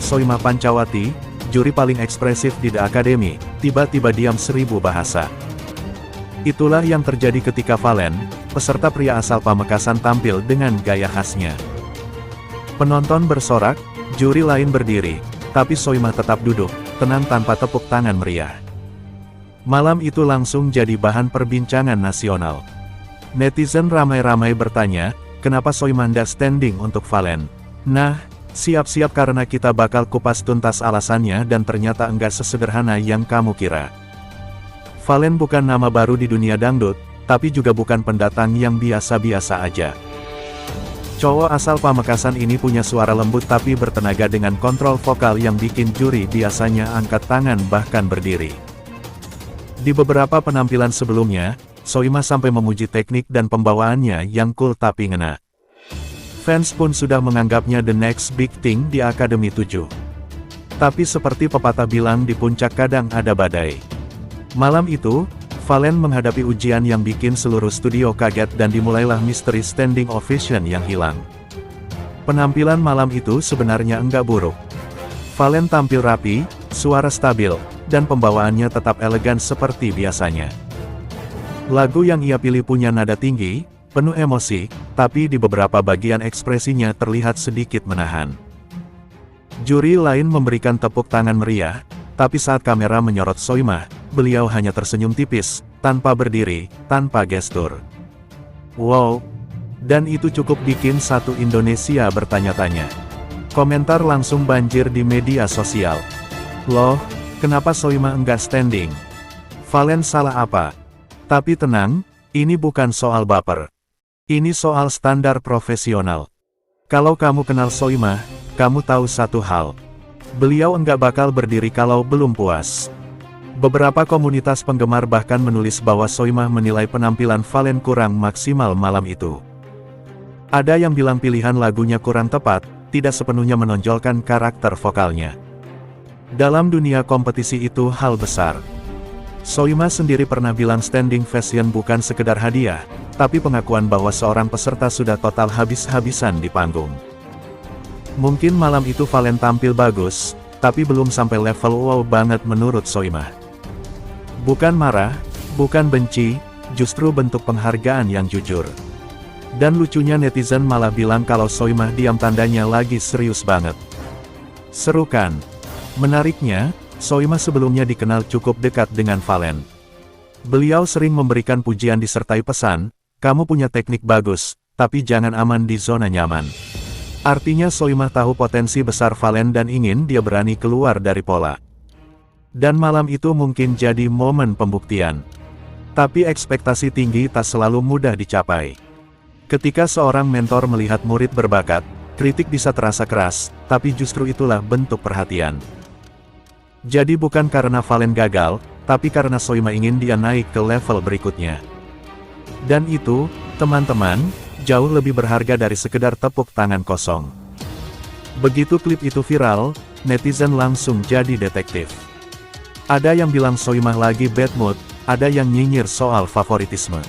Soima Pancawati, juri paling ekspresif di The Academy, tiba-tiba diam 1000 bahasa. Itulah yang terjadi ketika Valen, peserta pria asal Pamekasan tampil dengan gaya khasnya. Penonton bersorak, juri lain berdiri, tapi Soima tetap duduk, tenang tanpa tepuk tangan meriah. Malam itu langsung jadi bahan perbincangan nasional. Netizen ramai-ramai bertanya, kenapa Soima ndak standing untuk Valen? Nah, siap-siap karena kita bakal kupas tuntas alasannya dan ternyata enggak sesederhana yang kamu kira. Valen bukan nama baru di dunia dangdut, tapi juga bukan pendatang yang biasa-biasa aja. Cowok asal Pamekasan ini punya suara lembut tapi bertenaga dengan kontrol vokal yang bikin juri biasanya angkat tangan bahkan berdiri. Di beberapa penampilan sebelumnya, Soima sampai memuji teknik dan pembawaannya yang cool tapi ngena. Fans pun sudah menganggapnya the next big thing di Akademi 7. Tapi seperti pepatah bilang di puncak kadang ada badai. Malam itu, Valen menghadapi ujian yang bikin seluruh studio kaget dan dimulailah misteri standing ovation yang hilang. Penampilan malam itu sebenarnya enggak buruk. Valen tampil rapi, suara stabil, dan pembawaannya tetap elegan seperti biasanya. Lagu yang ia pilih punya nada tinggi, penuh emosi, tapi di beberapa bagian ekspresinya terlihat sedikit menahan. Juri lain memberikan tepuk tangan meriah, tapi saat kamera menyorot Soima, beliau hanya tersenyum tipis, tanpa berdiri, tanpa gestur. Wow! Dan itu cukup bikin satu Indonesia bertanya-tanya. Komentar langsung banjir di media sosial. Loh, kenapa Soima enggak standing? Valen salah apa? Tapi tenang, ini bukan soal baper. Ini soal standar profesional. Kalau kamu kenal Soima, kamu tahu satu hal. Beliau enggak bakal berdiri kalau belum puas. Beberapa komunitas penggemar bahkan menulis bahwa Soima menilai penampilan Valen kurang maksimal malam itu. Ada yang bilang pilihan lagunya kurang tepat, tidak sepenuhnya menonjolkan karakter vokalnya. Dalam dunia kompetisi itu hal besar. Soima sendiri pernah bilang standing ovation bukan sekedar hadiah, tapi pengakuan bahwa seorang peserta sudah total habis-habisan di panggung. Mungkin malam itu Valen tampil bagus, tapi belum sampai level wow banget menurut Soima. Bukan marah, bukan benci, justru bentuk penghargaan yang jujur. Dan lucunya netizen malah bilang kalau Soima diam tandanya lagi serius banget. Seru kan? Menariknya, Soima sebelumnya dikenal cukup dekat dengan Valen. Beliau sering memberikan pujian disertai pesan, kamu punya teknik bagus, tapi jangan aman di zona nyaman. Artinya Soima tahu potensi besar Valen dan ingin dia berani keluar dari pola. Dan malam itu mungkin jadi momen pembuktian. Tapi ekspektasi tinggi tak selalu mudah dicapai. Ketika seorang mentor melihat murid berbakat, kritik bisa terasa keras, tapi justru itulah bentuk perhatian. Jadi bukan karena Valen gagal, tapi karena Soima ingin dia naik ke level berikutnya. Dan itu, teman-teman, jauh lebih berharga dari sekedar tepuk tangan kosong. Begitu klip itu viral, netizen langsung jadi detektif. Ada yang bilang Soima lagi bad mood, ada yang nyinyir soal favoritisme.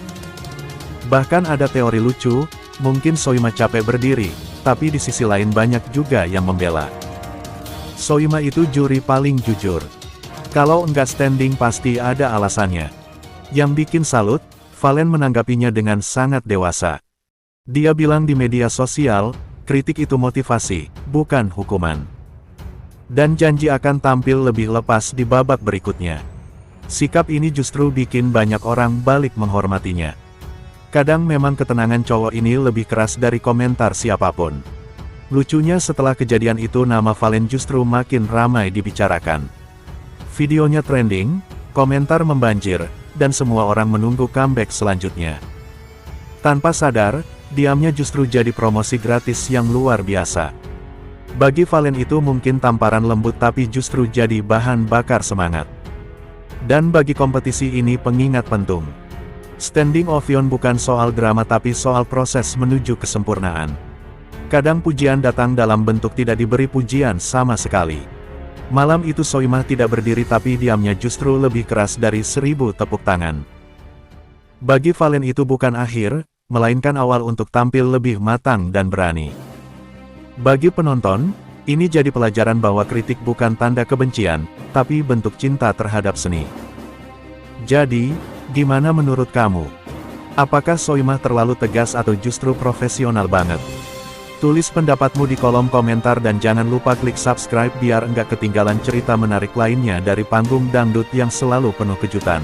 Bahkan ada teori lucu, mungkin Soima capek berdiri, tapi di sisi lain banyak juga yang membela. Soima itu juri paling jujur. Kalau enggak standing pasti ada alasannya. Yang bikin salut, Valen menanggapinya dengan sangat dewasa. Dia bilang di media sosial, kritik itu motivasi, bukan hukuman. Dan janji akan tampil lebih lepas di babak berikutnya. Sikap ini justru bikin banyak orang balik menghormatinya. Kadang memang ketenangan cowok ini lebih keras dari komentar siapapun. Lucunya setelah kejadian itu nama Valen justru makin ramai dibicarakan. Videonya trending, komentar membanjir, dan semua orang menunggu comeback selanjutnya. Tanpa sadar, diamnya justru jadi promosi gratis yang luar biasa. Bagi Valen itu mungkin tamparan lembut tapi justru jadi bahan bakar semangat. Dan bagi kompetisi ini pengingat penting. Standing ovation bukan soal drama tapi soal proses menuju kesempurnaan. Kadang pujian datang dalam bentuk tidak diberi pujian sama sekali. Malam itu Soima tidak berdiri tapi diamnya justru lebih keras dari 1000 tepuk tangan. Bagi Valen itu bukan akhir, melainkan awal untuk tampil lebih matang dan berani. Bagi penonton, Ini jadi pelajaran bahwa kritik bukan tanda kebencian, tapi bentuk cinta terhadap seni. Jadi, gimana menurut kamu? Apakah Soimah terlalu tegas atau justru profesional banget? Tulis pendapatmu di kolom komentar dan jangan lupa klik subscribe biar enggak ketinggalan cerita menarik lainnya dari panggung dangdut yang selalu penuh kejutan.